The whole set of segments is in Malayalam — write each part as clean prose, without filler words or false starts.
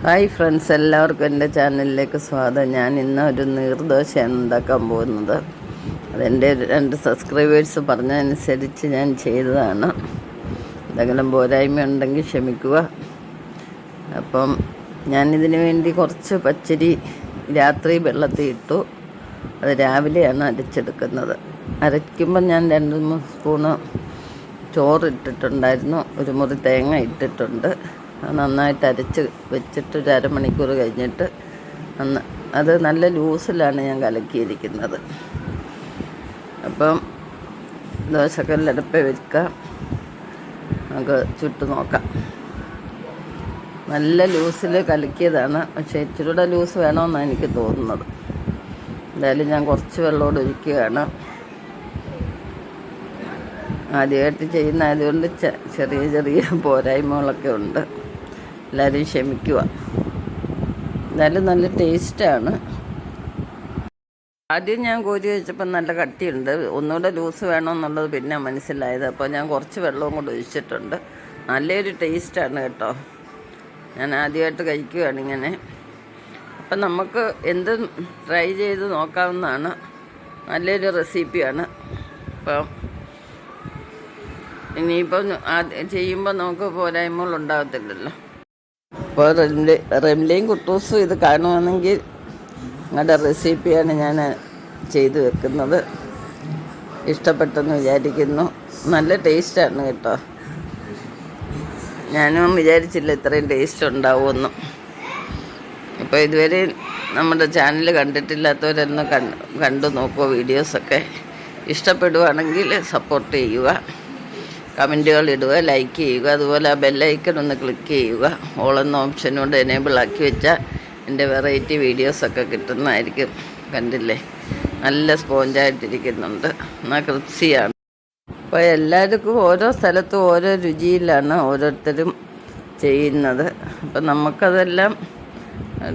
ഹായ് ഫ്രണ്ട്സ്, എല്ലാവർക്കും എൻ്റെ ചാനലിലേക്ക് സ്വാഗതം. ഞാൻ ഇന്ന് ഒരു നീർദോശയാണ് ഉണ്ടാക്കാൻ പോകുന്നത്. അതെൻ്റെ 2 സബ്സ്ക്രൈബേഴ്സ് പറഞ്ഞതനുസരിച്ച് ഞാൻ ചെയ്തതാണ്. എന്തെങ്കിലും പോരായ്മ ഉണ്ടെങ്കിൽ ക്ഷമിക്കുക. അപ്പം ഞാനിതിന് വേണ്ടി കുറച്ച് പച്ചരി രാത്രി വെള്ളത്തിൽ ഇട്ടു. അത് രാവിലെയാണ് അരച്ചെടുക്കുന്നത്. അരയ്ക്കുമ്പോൾ ഞാൻ 2-3 സ്പൂണ് ചോറിട്ടിട്ടുണ്ടായിരുന്നു, ഒരു മുറി തേങ്ങ ഇട്ടിട്ടുണ്ട്. നന്നായിട്ട് അരച്ച് വെച്ചിട്ട് ഒരു അരമണിക്കൂർ കഴിഞ്ഞിട്ട് അത് നല്ല ലൂസിലാണ് ഞാൻ കലക്കിയിരിക്കുന്നത്. അപ്പം ദോശക്കല്ലടുപ്പ് വെക്കാം, നമുക്ക് ചുട്ട് നോക്കാം. നല്ല ലൂസിൽ കലക്കിയതാണ്, പക്ഷേ ഇച്ചിരൂടെ ലൂസ് വേണമെന്നാണ് എനിക്ക് തോന്നുന്നത്. എന്തായാലും ഞാൻ കുറച്ച് വെള്ളമോട് ഒഴിക്കുകയാണ്. ആദ്യമായിട്ട് ചെയ്യുന്നതായതുകൊണ്ട് ചെറിയ ചെറിയ പോരായ്മകളൊക്കെ ഉണ്ട്, എല്ലാവരും ക്ഷമിക്കുക. എന്നാലും നല്ല ടേസ്റ്റാണ്. ആദ്യം ഞാൻ കോരി വെച്ചപ്പോൾ നല്ല കട്ടിയുണ്ട്, ഒന്നുകൂടെ ലൂസ് വേണമെന്നുള്ളത് പിന്നെ മനസ്സിലായത്. അപ്പോൾ ഞാൻ കുറച്ച് വെള്ളവും കൂടെ ഒഴിച്ചിട്ടുണ്ട്. നല്ലൊരു ടേസ്റ്റാണ് കേട്ടോ. ഞാൻ ആദ്യമായിട്ട് കഴിക്കുകയാണ് ഇങ്ങനെ. അപ്പം നമുക്ക് എന്തും ട്രൈ ചെയ്ത് നോക്കാവുന്നതാണ്. നല്ലൊരു റെസിപ്പിയാണ്. അപ്പം ഇനിയിപ്പം ചെയ്യുമ്പോൾ നമുക്ക് പോരായ്മകൾ ഉണ്ടാകത്തില്ലല്ലോ. അപ്പോൾ റെംലയും കുട്ടൂസും ഇത് കാണുവാണെങ്കിൽ നിങ്ങളുടെ റെസിപ്പിയാണ് ഞാൻ ചെയ്തു വെക്കുന്നത്. ഇഷ്ടപ്പെട്ടെന്ന് വിചാരിക്കുന്നു. നല്ല ടേസ്റ്റാണ് കേട്ടോ. ഞാനും വിചാരിച്ചില്ല ഇത്രയും ടേസ്റ്റ് ഉണ്ടാവുമെന്ന്. അപ്പോൾ ഇതുവരെ നമ്മുടെ ചാനൽ കണ്ടിട്ടില്ലാത്തവരൊന്ന് കണ്ടു നോക്കുക. വീഡിയോസൊക്കെ ഇഷ്ടപ്പെടുവാണെങ്കിൽ സപ്പോർട്ട് ചെയ്യുക, കമൻറ്റുകൾ ഇടുക, ലൈക്ക് ചെയ്യുക. അതുപോലെ ആ ബെല്ലൈക്കൺ ഒന്ന് ക്ലിക്ക് ചെയ്യുക. ഓളെന്ന ഓപ്ഷനോട് എനേബിൾ ആക്കി വെച്ചാൽ എൻ്റെ വെറൈറ്റി വീഡിയോസൊക്കെ കിട്ടുന്നതായിരിക്കും. കണ്ടില്ലേ, നല്ല സ്പോഞ്ചായിട്ടിരിക്കുന്നുണ്ട്, എന്നാൽ ക്രിപ്സിയാണ്. അപ്പോൾ എല്ലാവർക്കും ഓരോ സ്ഥലത്തും ഓരോ രുചിയിലാണ് ഓരോരുത്തരും ചെയ്യുന്നത്. അപ്പം നമുക്കതെല്ലാം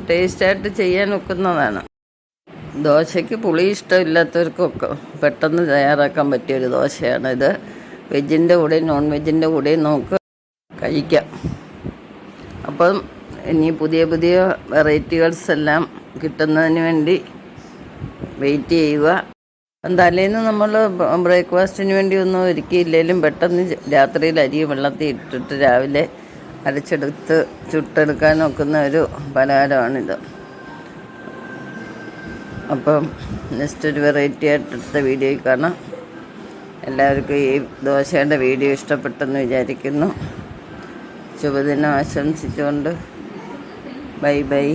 ടേസ്റ്റായിട്ട് ചെയ്യാൻ ഒക്കുന്നതാണ്. ദോശയ്ക്ക് പുളി ഇഷ്ടമില്ലാത്തവർക്കൊക്കെ പെട്ടെന്ന് തയ്യാറാക്കാൻ പറ്റിയൊരു ദോശയാണിത്. വെജിൻ്റെ കൂടെയും നോൺ വെജിൻ്റെ കൂടെയും നമുക്ക് കഴിക്കാം. അപ്പം ഇനി പുതിയ പുതിയ വെറൈറ്റികൾസ് എല്ലാം കിട്ടുന്നതിന് വേണ്ടി വെയിറ്റ് ചെയ്യുക. തലേന്ന് നമ്മൾ ബ്രേക്ക്ഫാസ്റ്റിന് വേണ്ടി ഒന്നും ഒരുക്കിയില്ലെങ്കിലും പെട്ടെന്ന് രാത്രിയിൽ അരി വെള്ളത്തിൽ ഇട്ടിട്ട് രാവിലെ അരച്ചെടുത്ത് ചുട്ടെടുക്കാൻ നോക്കുന്ന ഒരു പലഹാരമാണിത്. അപ്പം നെക്സ്റ്റ് ഒരു വെറൈറ്റി ആയിട്ടെടുത്ത വീഡിയോയിൽ കാണാം. എല്ലാവർക്കും ഈ ദോശയുടെ വീഡിയോ ഇഷ്ടപ്പെട്ടെന്ന് വിചാരിക്കുന്നു. ശുഭദിനം ആശംസിച്ചുകൊണ്ട് ബൈ ബൈ.